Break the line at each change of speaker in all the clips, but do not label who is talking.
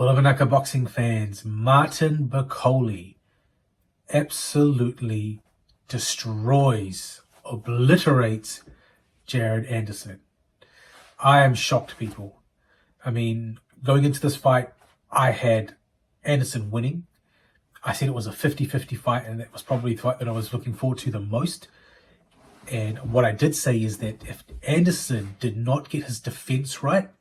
Bula Vinaka boxing fans, Martin Bakole absolutely destroys, obliterates Jared Anderson. I am shocked, people. I mean, going into this fight, I had Anderson winning. I said it was a 50-50 fight, and that was probably the fight that I was looking forward to the most. And what I did say is that if Anderson did not get his defense right,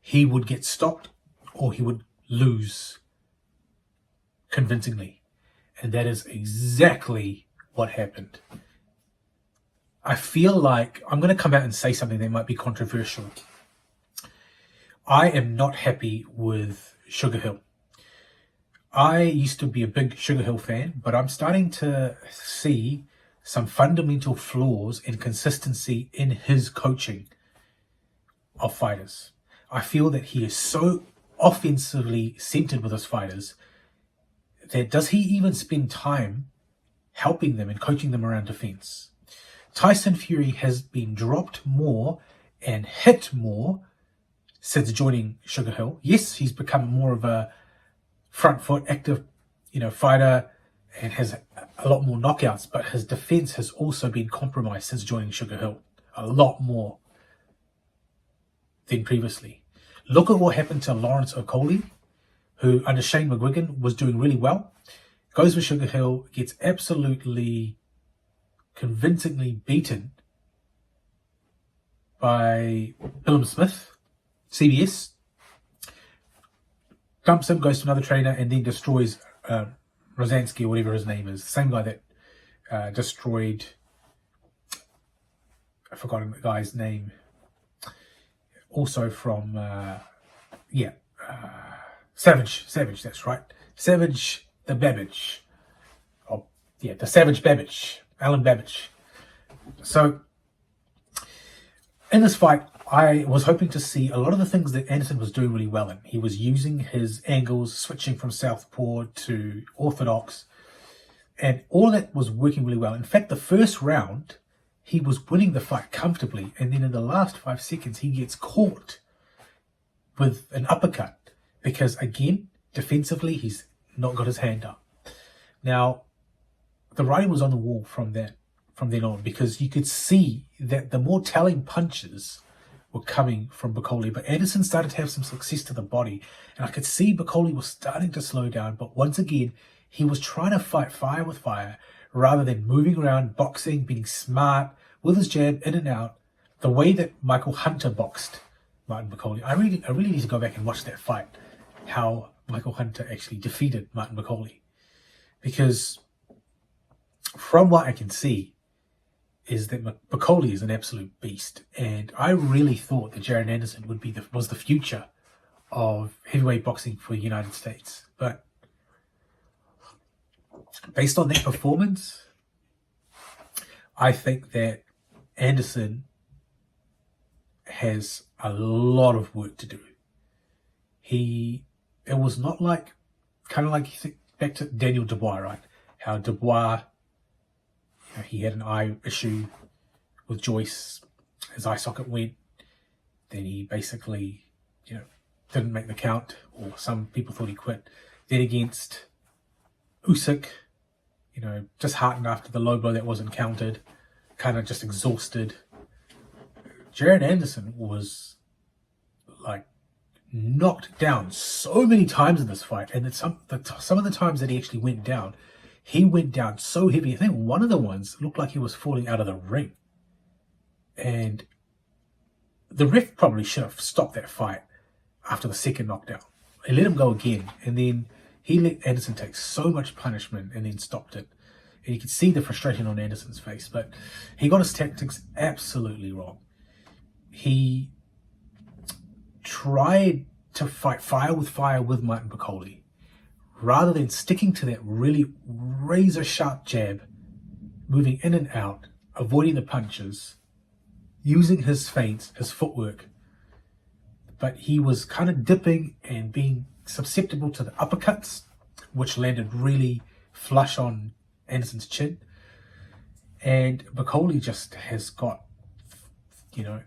he would get stopped or he would lose convincingly. And that is exactly what happened. I feel like I'm going to come out and say something that might be controversial. I am not happy with Sugar Hill. I used to be a big Sugar Hill fan, but I'm starting to see some fundamental flaws and consistency in his coaching of fighters. I feel that he is so offensively centered with his fighters that does he even spend time helping them and coaching them around defense? Tyson Fury has been dropped more and hit more since joining Sugar Hill. Yes, he's become more of a front foot active, fighter and has a lot more knockouts, but his defense has also been compromised since joining Sugar Hill. A lot more than previously. Look at what happened to Lawrence Okolie, who under Shane McGuigan was doing really well. Goes with Sugar Hill, gets absolutely convincingly beaten by Willem Smith, CBS. Dumps him, goes to another trainer, and then destroys Rosansky or whatever his name is. The same guy that destroyed, I've forgotten the guy's name. Also from, Savage, that's right. Savage the Babbage. The Savage Babbage, Alan Babbage. So, in this fight, I was hoping to see a lot of the things that Anderson was doing really well in. He was using his angles, switching from southpaw to orthodox, and all of that was working really well. In fact, the first round, he was winning the fight comfortably, and then in the last 5 seconds, he gets caught with an uppercut because, again, defensively, he's not got his hand up. Now, the writing was on the wall from then on, because you could see that the more telling punches were coming from Bakole, but Anderson started to have some success to the body, and I could see Bakole was starting to slow down, but once again, he was trying to fight fire with fire rather than moving around, boxing, being smart with his jab in and out, the way that Michael Hunter boxed Martin Bakole. I really need to go back and watch that fight, how Michael Hunter actually defeated Martin Bakole, because from what I can see is that Bakole is an absolute beast, and I really thought that Jared Anderson was the future of heavyweight boxing for the United States. But based on that performance, I think that Anderson has a lot of work to do. It was not like, kind of like back to Daniel Dubois, right? How Dubois, he had an eye issue with Joyce. His eye socket went. Then he basically, didn't make the count, or some people thought he quit. Then against Usyk, just heartened after the low blow that wasn't counted, kind of just exhausted. Jared Anderson was like knocked down so many times in this fight, and some of the times that he actually went down, he went down so heavy. I think one of the ones looked like he was falling out of the ring. And the ref probably should have stopped that fight after the second knockdown. He let him go again. And then he let Anderson take so much punishment and then stopped it. And you could see the frustration on Anderson's face. But he got his tactics absolutely wrong. He tried to fight fire with Martin Bakole, rather than sticking to that really razor-sharp jab, moving in and out, avoiding the punches, using his feints, his footwork. But he was kind of dipping and being susceptible to the uppercuts, which landed really flush on Anderson's chin. And Bakole just has got,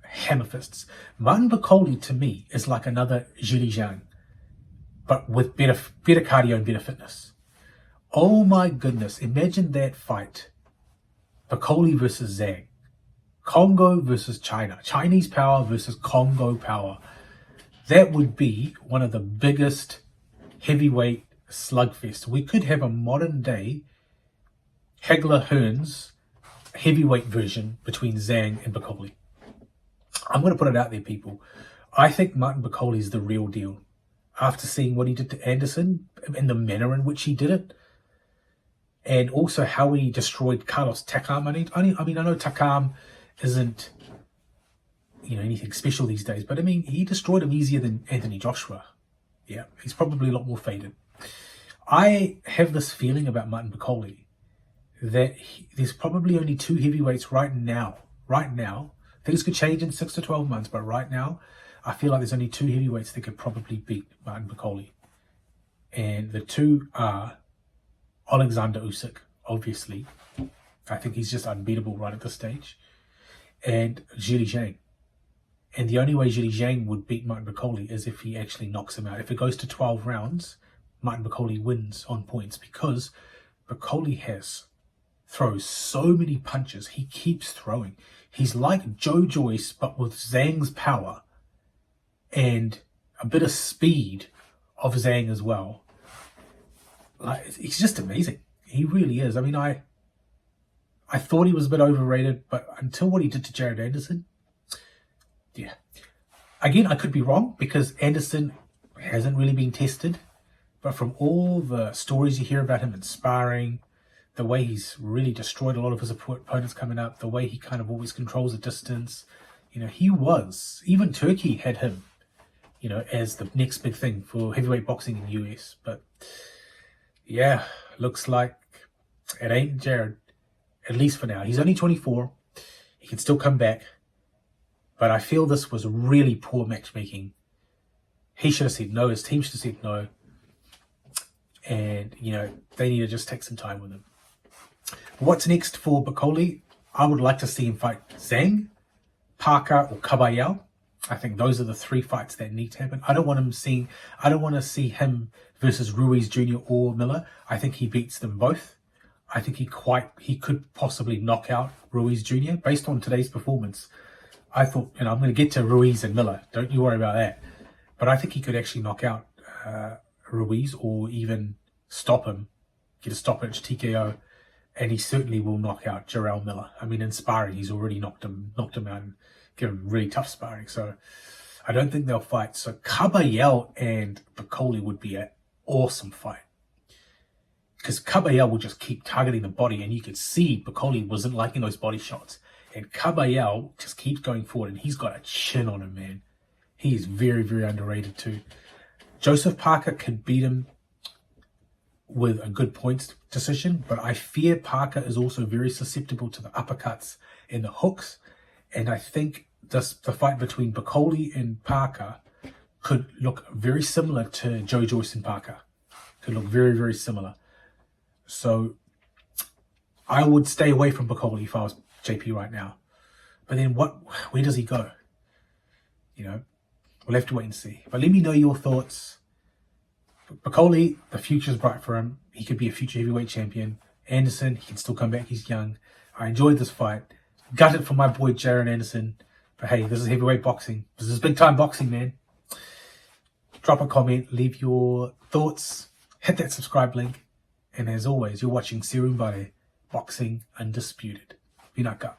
hammer fists. Martin Bakole, to me, is like another Zhili Zhang. but with better cardio and better fitness. Oh my goodness, imagine that fight. Bakole versus Zhang. Congo versus China. Chinese power versus Congo power. That would be one of the biggest heavyweight slugfest. We could have a modern day Hagler Hearns heavyweight version between Zhang and Bakole. I'm going to put it out there, people. I think Martin Bakole is the real deal. After seeing what he did to Anderson and the manner in which he did it, and also how he destroyed Carlos Takam. I know Takam isn't, anything special these days, but he destroyed him easier than Anthony Joshua. Yeah, he's probably a lot more faded. I have this feeling about Martin Bakole that there's probably only 2 heavyweights right now. Things could change in 6 to 12 months, but right now, I feel like there's only 2 heavyweights that could probably beat Martin Bakole. And the 2 are Alexander Usyk, obviously. I think he's just unbeatable right at this stage. And Zhilei Zhang. And the only way Zhilei Zhang would beat Martin Bakole is if he actually knocks him out. If it goes to 12 rounds, Martin Bakole wins on points, because Bakole throws so many punches. He keeps throwing. He's like Joe Joyce, but with Zhang's power and a bit of speed of Zhang as well. He's just amazing. He really is. I thought he was a bit overrated, but until what he did to Jared Anderson, yeah. Again, I could be wrong, because Anderson hasn't really been tested, but from all the stories you hear about him in sparring, the way he's really destroyed a lot of his opponents coming up, the way he kind of always controls the distance, even Turkey had him, as the next big thing for heavyweight boxing in the US, but yeah, looks like it ain't Jared, at least for now. He's only 24. He can still come back. But I feel this was really poor matchmaking. He should have said no. His team should have said no. And, they need to just take some time with him. What's next for Bakole? I would like to see him fight Zhang, Parker, or Caballero. I think those are the 3 fights that need to happen. I don't want to see him versus Ruiz Jr. or Miller. I think he beats them both. I think he could possibly knock out Ruiz Jr. based on today's performance. I thought, I'm going to get to Ruiz and Miller. Don't you worry about that. But I think he could actually knock out Ruiz, or even stop him, get a stoppage, TKO, and he certainly will knock out Jarrell Miller. In sparring, he's already knocked him out and given him really tough sparring. So I don't think they'll fight. So Caballero and Bakole would be an awesome fight, because Caballero will just keep targeting the body, and you could see Bakole wasn't liking those body shots. And Caballero just keeps going forward, and he's got a chin on him, man. He is very, very underrated too. Joseph Parker could beat him with a good points decision, but I fear Parker is also very susceptible to the uppercuts and the hooks. And I think the fight between Bakole and Parker could look very similar to Joe Joyce and Parker. Could look very, very similar. So I would stay away from Bakole if I was JP right now. But then where does he go? We'll have to wait and see. But let me know your thoughts. Bakole, the future's bright for him. He could be a future heavyweight champion. Anderson, he can still come back. He's young. I enjoyed this fight. Gutted for my boy Jared Anderson. But hey, this is heavyweight boxing. This is big time boxing, man. Drop a comment. Leave your thoughts. Hit that subscribe link. And as always, you're watching Seru Bale, Boxing Undisputed. Vinaka.